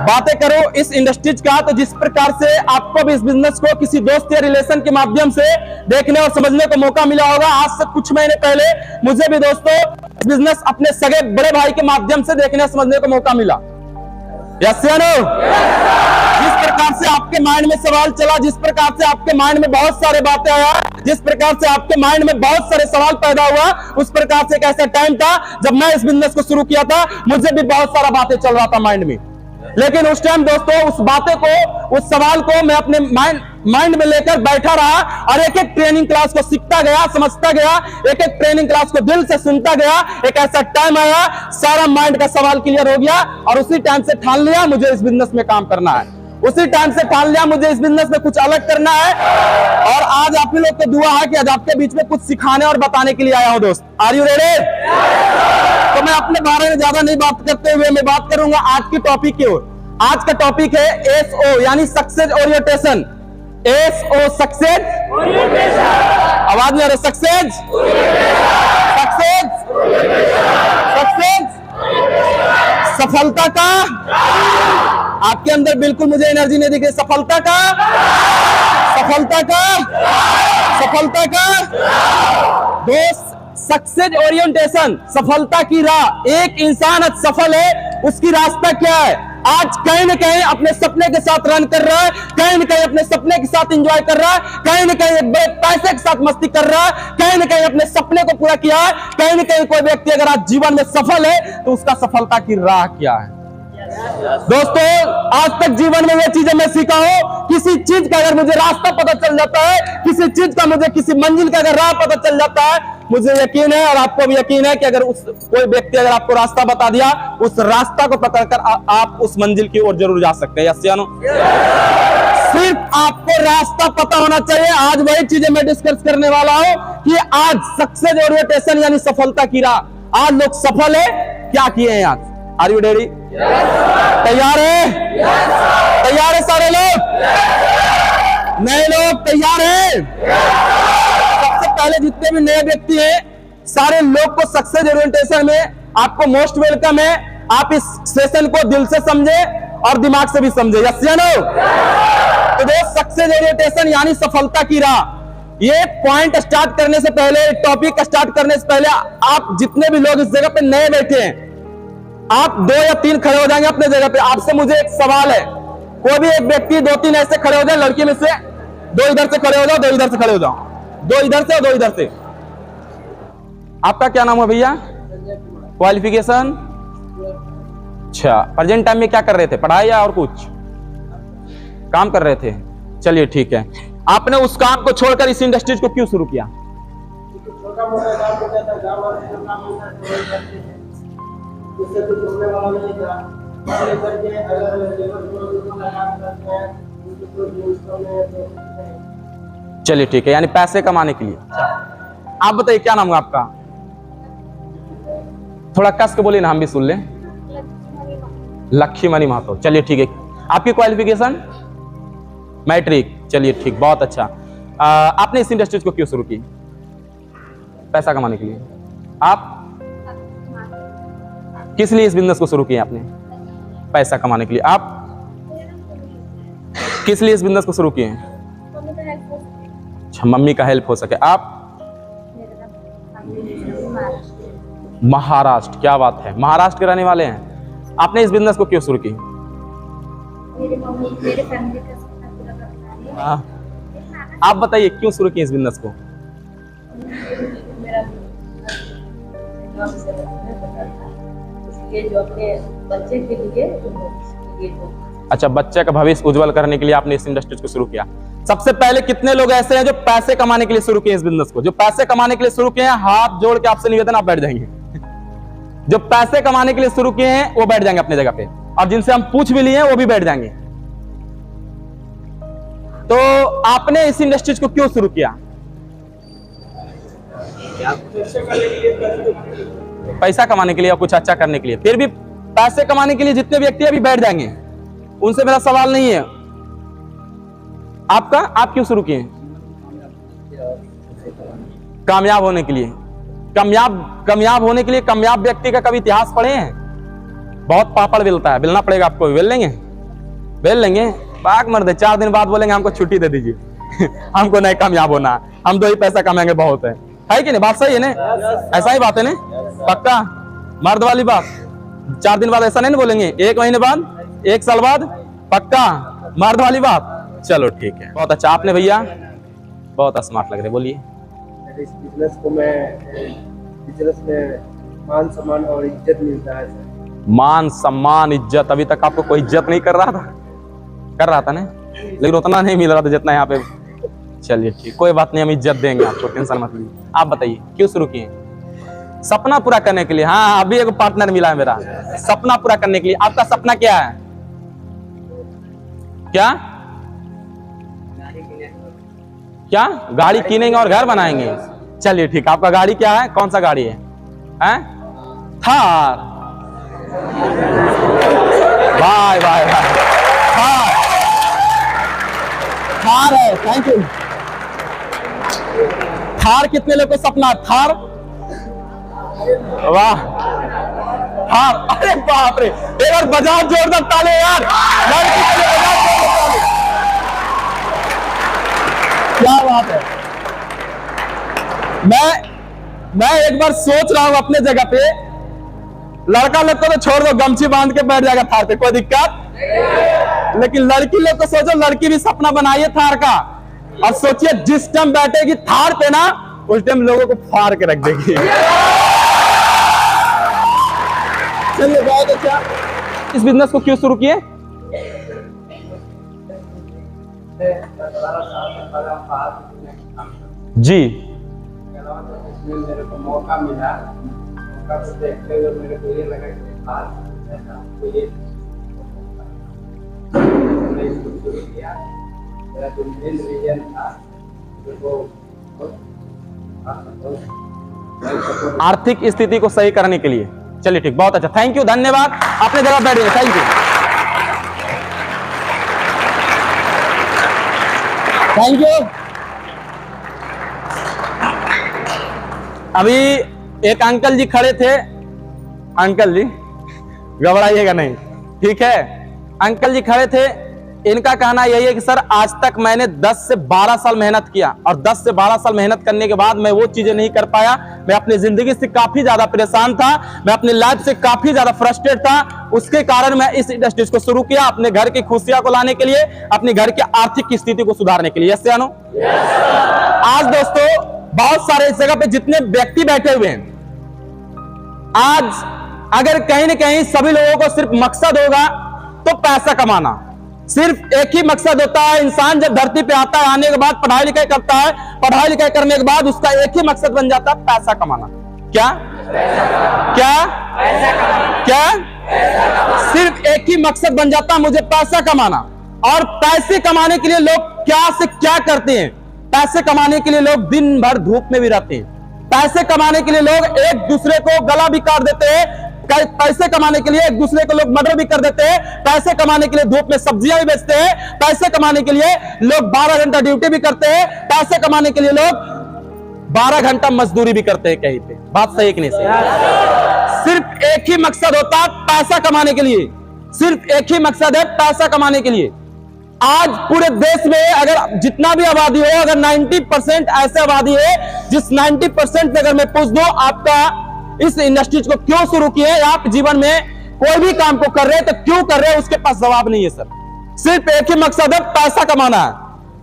बातें करो इस इंडस्ट्रीज का, तो जिस प्रकार से आपको भी इस बिजनेस को किसी दोस्त या रिलेशन के माध्यम से देखने और समझने को मौका मिला होगा, आज से कुछ महीने पहले मुझे भी दोस्तों बिजनेस अपने सगे बड़े भाई के माध्यम से देखने और समझने को मौका मिला। यस या नो? जिस प्रकार से आपके माइंड में सवाल चला, जिस प्रकार से आपके माइंड में बहुत सारे बातें आया, जिस प्रकार से आपके माइंड में बहुत सारे सवाल पैदा हुआ, उस प्रकार से एक ऐसा टाइम था जब मैं इस बिजनेस को शुरू किया था, मुझे भी बहुत सारा बातें चल रहा था माइंड में। लेकिन उस टाइम दोस्तों उस बातें को, उस सवाल को मैं अपने माइंड में लेकर बैठा रहा और एक एक ट्रेनिंग क्लास को सीखता गया, समझता गया, एक एक ट्रेनिंग क्लास को दिल से सुनता गया। एक ऐसा टाइम आया, सारा माइंड का सवाल क्लियर हो गया और उसी टाइम से ठान लिया मुझे इस बिजनेस में काम करना है। उसी टाइम से ठान लिया मुझे इस बिजनेस में कुछ अलग करना है। और आज आप लोग को दुआ है कि आज आपके बीच में कुछ सिखाने और बताने के लिए आया हूं दोस्त। Are you ready? तो मैं अपने बारे में ज्यादा नहीं बात करते हुए मैं बात करूंगा आज की टॉपिक की ओर। आज का टॉपिक है SO यानी success orientation. SO success orientation. आवाज नहीं आ रही? सक्सेस सक्सेस सक्सेस सफलता का। आपके अंदर बिल्कुल मुझे एनर्जी नहीं दिख रही। सफलता का, सफलता का, सफलता का दोस्त। सक्सेस ओरिएंटेशन, सफलता की राह। एक इंसान आज सफल है, उसकी रास्ता क्या है? आज कहीं न कहीं अपने सपने के साथ रन कर रहा है, कहीं न कहीं अपने सपने के साथ एंजॉय कर रहा है, कहीं न कहीं एक बड़े पैसे के साथ मस्ती कर रहा है, कहीं न कहीं अपने सपने को पूरा किया है। कहीं न कहीं कोई व्यक्ति अगर आज जीवन में सफल है तो उसका सफलता की राह क्या है? दोस्तों आज तक जीवन में ये चीजें मैं सीखा हूं, किसी चीज का अगर मुझे रास्ता पता चल जाता है, किसी चीज का मुझे किसी मंजिल का अगर राह पता चल जाता है, मुझे यकीन है और आपको भी यकीन है कि अगर कोई व्यक्ति अगर आपको रास्ता बता दिया, उस रास्ता को पकड़कर आप उस मंजिल की ओर जरूर जा सकते हैं। यस या नो? सिर्फ आपको रास्ता पता होना चाहिए। आज वही चीजें मैं डिस्कस करने वाला हूं कि आज सक्सेस ओरिएंटेशन यानी सफलता की राह। आज लोग सफल है, क्या किए हैं आज? Are you ready? तैयार है? तैयार है सारे लोग? नए लोग तैयार हैं? सबसे पहले जितने भी नए व्यक्ति हैं, सारे लोग को सक्सेस ओरिएंटेशन में आपको मोस्ट वेलकम है। आप इस सेशन को दिल से समझे और दिमाग से भी समझे। यस या नो? तो दोस्त सक्सेस ओरिएंटेशन यानी सफलता की राह। ये पॉइंट स्टार्ट करने से पहले, टॉपिक स्टार्ट करने से पहले, आप जितने भी लोग इस जगह पे नए बैठे हैं, आप 2 या 3 खड़े हो जाएंगे अपने जगह पे। आपसे मुझे एक सवाल है, कोई भी एक व्यक्ति 2-3 ऐसे खड़े हो जाए, लड़की में से 2 इधर से खड़े हो जाओ, 2 इधर से खड़े हो जाओ, 2 इधर से और 2 इधर से। आपका क्या नाम है भैया? क्वालिफिकेशन? अच्छा, प्रेजेंट टाइम में क्या कर रहे थे? पढ़ाई या और कुछ काम कर रहे थे? चलिए ठीक है। आपने उस काम को छोड़कर इस इंडस्ट्रीज को क्यों शुरू किया? छोटा मोटा काम होता था, गांव वाले जो काम होता था उससे कुछ होने वाला नहीं था। पहले करके अगर लेबर को काम करते हैं तो यूज करने। चलिए ठीक है, यानी पैसे कमाने के लिए। आप बताइए क्या नाम है आपका? थोड़ा कस के बोलिए ना, हम भी सुन लें। लक्ष्मीमणि महतो। चलिए ठीक है। आपकी क्वालिफिकेशन? मैट्रिक। चलिए ठीक, बहुत अच्छा। आपने इस इंडस्ट्रीज को क्यों शुरू की? पैसा कमाने के लिए। आप किस लिए इस बिजनेस को शुरू किया? आपने पैसा कमाने के लिए। आप किस लिए इस बिजनेस को शुरू किए? अच्छा, मम्मी का हेल्प हो सके। आप? महाराष्ट्र। क्या बात है, महाराष्ट्र के रहने वाले हैं। आपने इस बिजनेस को क्यों शुरू की? मेरे फैमिली का सपना पूरा करना है। आप बताइए क्यों शुरू किए इस बिजनेस को? मेरा इसलिए जो अपने बच्चे के लिए अच्छा, बच्चे का भविष्य उज्जवल करने के लिए आपने इस इंडस्ट्रीज को शुरू किया। सबसे पहले कितने लोग ऐसे हैं जो पैसे कमाने के लिए शुरू किए इस बिजनेस को? जो पैसे कमाने के लिए शुरू किए हैं, हाथ जोड़ के आपसे निवेदन, आप बैठ जाएंगे। जो पैसे कमाने के लिए शुरू किए हैं वो बैठ जाएंगे अपने जगह पे, और जिनसे हम पूछ भी लिए हैं वो भी बैठ जाएंगे। तो आपने इस इंडस्ट्रीज को क्यों शुरू किया? पैसा कमाने के लिए और कुछ अच्छा करने के लिए। फिर भी पैसे कमाने के लिए जितने व्यक्ति अभी बैठ जाएंगे, उनसे मेरा सवाल नहीं है। आपका? आप क्यों शुरू किए? कामयाब होने के लिए। कामयाब होने के लिए कामयाब व्यक्ति का कभी इतिहास पढ़े हैं? बहुत पापड़ बेलता है, बेलना पड़ेगा आपको, बेल लेंगे। बेल लेंगे, बाग मर दे, 4 दिन बाद बोलेंगे हमको छुट्टी दे दीजिए हमको नहीं कामयाब होना, हम 2 ही पैसा कमाएंगे बहुत है कि नहीं? बात सही है ना? ऐसा ही बात है ना? पक्का मर्द वाली बात। 4 दिन बाद ऐसा नहीं ना बोलेंगे, 1 महीने बाद, 1 साल बाद, पक्का मर्द वाली बात। चलो ठीक है, बहुत अच्छा। आपने भैया बहुत स्मार्ट लग रहे, बोलिए। इस बिजनेस को बिजनेस में मान सम्मान और इज्जत मिलता है सर। मान सम्मान इज्जत, अभी तक आपको कोई इज्जत नहीं कर रहा था ना, लेकिन उतना नहीं मिल रहा था जितना यहाँ पे। चलिए ठीक, कोई बात नहीं, हम इज्जत देंगे आपको, टेंशन मत लीजिए। आप बताइए क्यों शुरू किए? सपना पूरा करने के लिए। हाँ, अभी एक पार्टनर मिला है मेरा, सपना पूरा करने के लिए। आपका सपना क्या है? क्या क्या? गाड़ी किनेंगे और घर बनाएंगे। चलिए ठीक, आपका गाड़ी क्या है? कौन सा गाड़ी है? Thar. Bye bye bye. Thar है, थैंक यू। थार कितने लोग को सपना? थार, वाह थार, अरे बाप रे, एक बार बजाओ जोरदार ताले यार, क्या बात है। मैं एक बार सोच रहा हूं अपने जगह पे, लड़का लोग को तो छोड़ दो, गमछी बांध के बैठ जाएगा थार पे, कोई दिक्कत, लेकिन लड़की लोग को सोचो, लड़की भी सपना बनाइए थार का, और सोचिए जिस टाइम बैठेगी थार पे ना, उस टाइम लोगों को फाड़ के रख देगी। चलिए बहुत अच्छा। इस बिजनेस को क्यों शुरू किए? जी, मेरे को मौका मिला, मौका को देखते हुए मेरे को ये लगा कि मैंने इसको शुरू किया। मेरा जो मेन रीजन था वो आर्थिक स्थिति को सही करने के लिए। चलिए ठीक, बहुत अच्छा, थैंक यू, धन्यवाद। अपने जगह बैठिए, थैंक यू, थैंक यू। अभी एक अंकल जी खड़े थे, अंकल जी घबराइएगा नहीं, ठीक है। अंकल जी खड़े थे, इनका कहना यही है कि सर आज तक मैंने 10 से 12 साल मेहनत किया, और 10 से 12 साल मेहनत करने के बाद मैं वो चीजें नहीं कर पाया। मैं अपनी जिंदगी से काफी ज्यादा परेशान था, मैं अपनी लाइफ से काफी ज्यादा फ्रस्ट्रेट था। उसके कारण मैं इस इंडस्ट्रीज को शुरू किया, अपने घर की खुशियां को लाने के लिए, अपने घर की आर्थिक स्थिति को सुधारने के लिए। यस या नो? आज दोस्तों बहुत सारे इस जगह पे जितने व्यक्ति बैठे हुए हैं, आज अगर कहीं ना कहीं सभी लोगों को सिर्फ मकसद होगा तो पैसा कमाना, सिर्फ एक ही मकसद होता है। इंसान जब धरती पे आता है, आने के बाद पढ़ाई लिखाई करता है, पढ़ाई लिखाई करने के बाद उसका एक ही मकसद बन जाता है, पैसा कमाना। क्या क्या क्या? सिर्फ एक ही मकसद बन जाता है, मुझे पैसा कमाना। और पैसे कमाने के लिए लोग क्या से क्या करते हैं? पैसे कमाने के लिए लोग दिन भर धूप में भी रहते हैं, पैसे कमाने के लिए लोग एक दूसरे को गला भी काट देते हैं, पैसे कमाने के लिए एक दूसरे को लोग मर्डर भी कर देते हैं, पैसे कमाने के लिए धूप में सब्जियां भी बेचते हैं, पैसे कमाने के लिए लोग 12 घंटा ड्यूटी भी करते हैं, पैसे कमाने के लिए लोग 12 घंटा मजदूरी भी करते हैं कहीं पे। बात सही कि नहीं सही? सिर्फ एक ही मकसद होता है पैसा कमाने के लिए, सिर्फ एक ही मकसद है पैसा कमाने के लिए। आज पूरे देश में अगर जितना भी आबादी हो, अगर 90% ऐसे आबादी है जिस 90% में अगर मैं पूछ दूं आपका इस इंडस्ट्रीज को क्यों शुरू किए, आप जीवन में कोई भी काम को कर रहे हैं तो क्यों कर रहे हैं, उसके पास जवाब नहीं है सर। सिर्फ एक ही मकसद है पैसा कमाना है,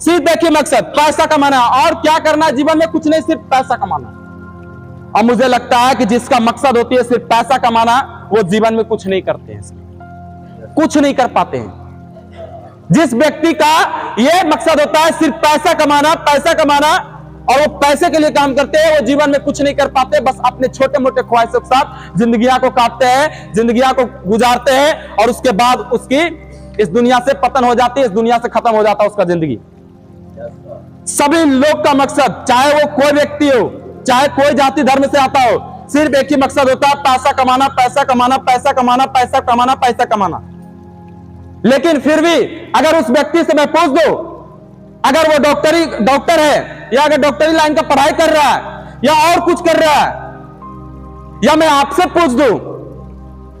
सिर्फ एक ही मकसद पैसा कमाना है, और क्या करना है जीवन में? कुछ नहीं, सिर्फ पैसा कमाना। और मुझे लगता है कि जिसका मकसद होती है सिर्फ पैसा कमाना, वो जीवन में कुछ नहीं करते हैं, कुछ नहीं कर पाते हैं। जिस व्यक्ति का यह मकसद होता है सिर्फ पैसा कमाना, पैसा कमाना, और वो पैसे के लिए काम करते हैं, वो जीवन में कुछ नहीं कर पाते, बस अपने छोटे मोटे ख्वाहिशों के साथ जिंदगियां को काटते हैं, जिंदगियां को गुजारते हैं, और उसके बाद उसकी इस दुनिया से पतन हो जाती है, इस दुनिया से खत्म हो जाता है उसका जिंदगी। सभी लोग का मकसद, चाहे वो कोई व्यक्ति हो, चाहे कोई जाति धर्म से आता हो, सिर्फ एक ही मकसद होता है पैसा कमाना, पैसा कमाना, पैसा कमाना, पैसा कमाना, पैसा कमाना। लेकिन फिर भी अगर उस व्यक्ति से मैं पूछ दूं, अगर वो डॉक्टर है, या अगर डॉक्टरी लाइन का पढ़ाई कर रहा है, या और कुछ कर रहा है, या मैं आपसे पूछ दूं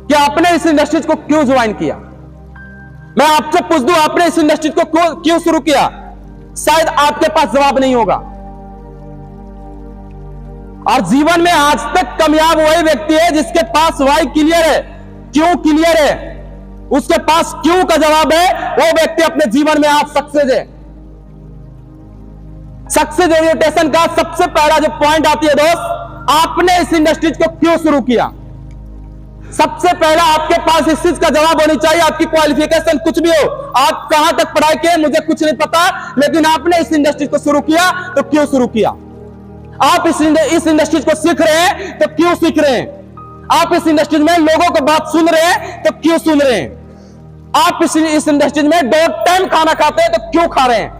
कि आपने इस इंडस्ट्रीज को क्यों ज्वाइन किया, मैं आपसे पूछ दूं, आपने इस इंडस्ट्री को क्यों शुरू किया? शायद आपके पास जवाब नहीं होगा। और जीवन में आज तक कामयाब वही व्यक्ति है जिसके पास वाई क्लियर है, क्यों क्लियर है, उसके पास क्यों का जवाब है। वो व्यक्ति अपने जीवन में आज सक्सेस है। सक्सेस ओरिएंटेशन का सबसे पहला जो पॉइंट आती है दोस्त, आपने इस इंडस्ट्री को क्यों शुरू किया। सबसे पहला आपके पास इस चीज का जवाब होनी चाहिए। आपकी क्वालिफिकेशन कुछ भी हो, आप कहां तक पढ़ाई किए मुझे कुछ नहीं पता, लेकिन आपने इस इंडस्ट्री को शुरू किया तो क्यों शुरू किया। आप इस इंडस्ट्री को सीख रहे हैं तो क्यों सीख रहे हैं। आप इस इंडस्ट्री में लोगों की बात सुन रहे हैं तो क्यों सुन रहे हैं। आप इस इंडस्ट्री में 2 टाइम खाना खाते हैं तो क्यों खा रहे हैं।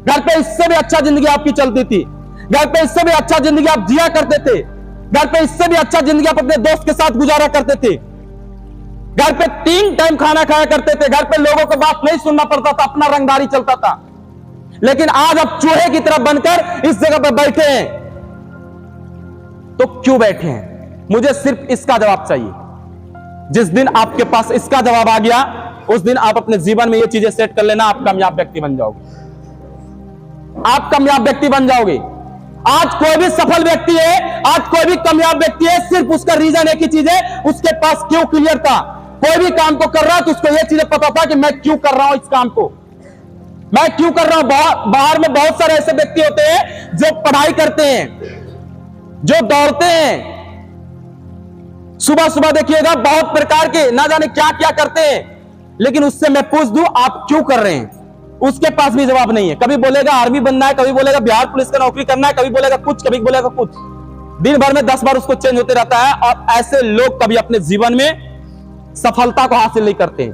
घर पे इससे भी अच्छा जिंदगी आपकी चलती थी, घर पे इससे भी अच्छा जिंदगी आप जिया करते थे, घर पे इससे भी अच्छा जिंदगी आप अपने दोस्त के साथ गुजारा करते थे, घर पे 3 टाइम खाना खाया करते थे, घर पे लोगों की बात नहीं सुनना पड़ता था, अपना रंगदारी चलता था। लेकिन आज आप चूहे की तरह बनकर इस जगह पर बैठे हैं तो क्यों बैठे हैं। मुझे सिर्फ इसका जवाब चाहिए। जिस दिन आपके पास इसका जवाब आ गया उस दिन आप अपने जीवन में ये चीजें सेट कर लेना, आप कामयाब व्यक्ति बन जाओगे। आप कामयाब व्यक्ति बन जाओगे। आज कोई भी सफल व्यक्ति है, आज कोई भी कामयाब व्यक्ति है, सिर्फ उसका रीजन एक ही चीज है, उसके पास क्यों क्लियर था। कोई भी काम को कर रहा तो उसको यह चीजें पता था कि मैं क्यों कर रहा हूं इस काम को, मैं क्यों कर रहा हूं। बाहर में बहुत सारे ऐसे व्यक्ति होते हैं जो पढ़ाई करते हैं, जो दौड़ते हैं, सुबह सुबह देखिएगा बहुत प्रकार के ना जाने क्या क्या करते हैं, लेकिन उससे मैं पूछ दूं आप क्यों कर रहे हैं, उसके पास भी जवाब नहीं है। कभी बोलेगा आर्मी बनना है, कभी बोलेगा बिहार पुलिस का नौकरी करना है, कभी बोलेगा कुछ, कभी बोलेगा कुछ। दिन भर में 10 बार उसको चेंज होते रहता है। और ऐसे लोग कभी अपने जीवन में सफलता को हासिल नहीं करते।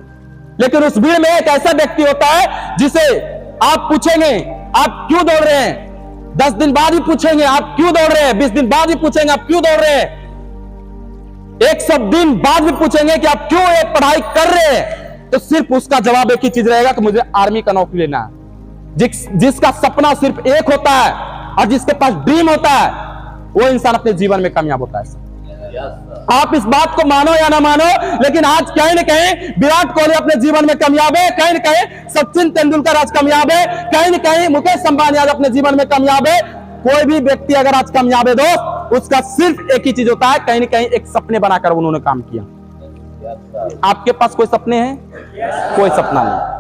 लेकिन उस भीड़ में एक ऐसा व्यक्ति होता है जिसे आप पूछेंगे आप क्यों दौड़ रहे हैं, 10 दिन बाद ही पूछेंगे आप क्यों दौड़ रहे हैं, 20 दिन बाद ही पूछेंगे आप क्यों दौड़ रहे हैं, 100 दिन बाद भी पूछेंगे कि आप क्यों ये पढ़ाई कर रहे हैं, तो सिर्फ उसका जवाब एक ही चीज रहेगा कि मुझे आर्मी का नौकरी लेना है। जिसका सपना सिर्फ एक होता है और जिसके पास ड्रीम होता है वो इंसान अपने जीवन में कामयाब होता है। आप इस बात को मानो या ना मानो, लेकिन आज कहीं ना कहीं विराट कोहली अपने जीवन में कामयाब है, कहीं ना कहीं सचिन तेंदुलकर आज कामयाब है, कहीं ना कहीं मुकेश अंबानी आज अपने जीवन में कामयाब है। कोई भी व्यक्ति अगर आज कामयाब है दोस्त, उसका सिर्फ एक ही चीज होता है, कहीं ना कहीं एक सपने बनाकर उन्होंने काम किया। आपके पास कोई सपने हैं? कोई सपना नहीं।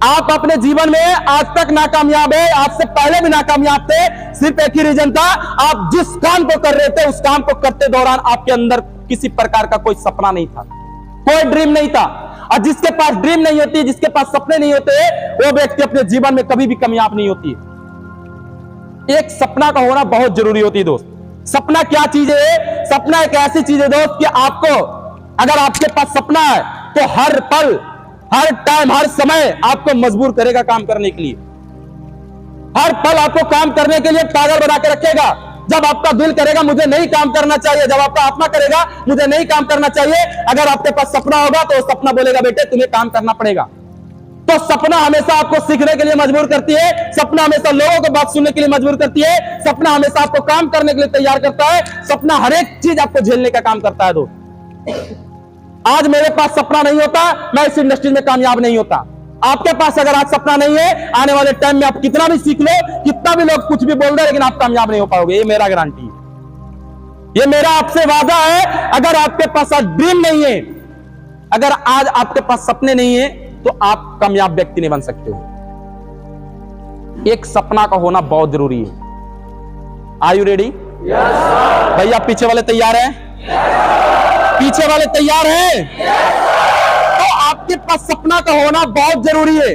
आप अपने जीवन में आज तक नाकामयाब है, आज से पहले भी नाकामयाब थे। सिर्फ एक ही रीजन था, आप जिस काम को कर रहे थे उस काम को करते दौरान आपके अंदर किसी प्रकार का कोई सपना नहीं था, कोई ड्रीम नहीं था। और जिसके पास ड्रीम नहीं होती, जिसके पास सपने नहीं होते, वो व्यक्ति अपने जीवन में कभी भी कामयाब नहीं होती। एक सपना का होना बहुत जरूरी होती है दोस्त। सपना क्या चीज है? सपना एक ऐसी चीज है दोस्त कि आपको, अगर आपके पास सपना है तो हर पल, हर टाइम, हर समय आपको मजबूर करेगा काम करने के लिए। हर पल आपको काम करने के लिए पागल बना के रखेगा। जब आपका दिल करेगा मुझे नहीं काम करना चाहिए, जब आपका आत्मा करेगा मुझे नहीं काम करना चाहिए, अगर आपके पास सपना होगा तो सपना बोलेगा बेटे तुम्हें काम करना पड़ेगा। तो सपना हमेशा आपको सीखने के लिए मजबूर करती है, सपना हमेशा लोगों की बात सुनने के लिए मजबूर करती है, सपना हमेशा आपको काम करने के लिए तैयार करता है, सपना हर एक चीज आपको झेलने का काम करता है दोस्त। आज मेरे पास सपना नहीं होता, मैं इस इंडस्ट्री में कामयाब नहीं होता। आपके पास अगर आज सपना नहीं है, आने वाले टाइम में आप कितना भी सीख लो, कितना भी लोग कुछ भी बोल दे, लेकिन आप कामयाब नहीं हो पाओगे। ये मेरा गारंटी है, ये मेरा आपसे वादा है। अगर आपके पास आज ड्रीम नहीं है, अगर आज आपके पास सपने नहीं है, तो आप कामयाब व्यक्ति नहीं बन सकते हो। एक सपना का होना बहुत जरूरी है। Are you ready? भैया पीछे वाले तैयार हैं? पीछे वाले तैयार हैं? तो आपके पास सपना का होना बहुत जरूरी है।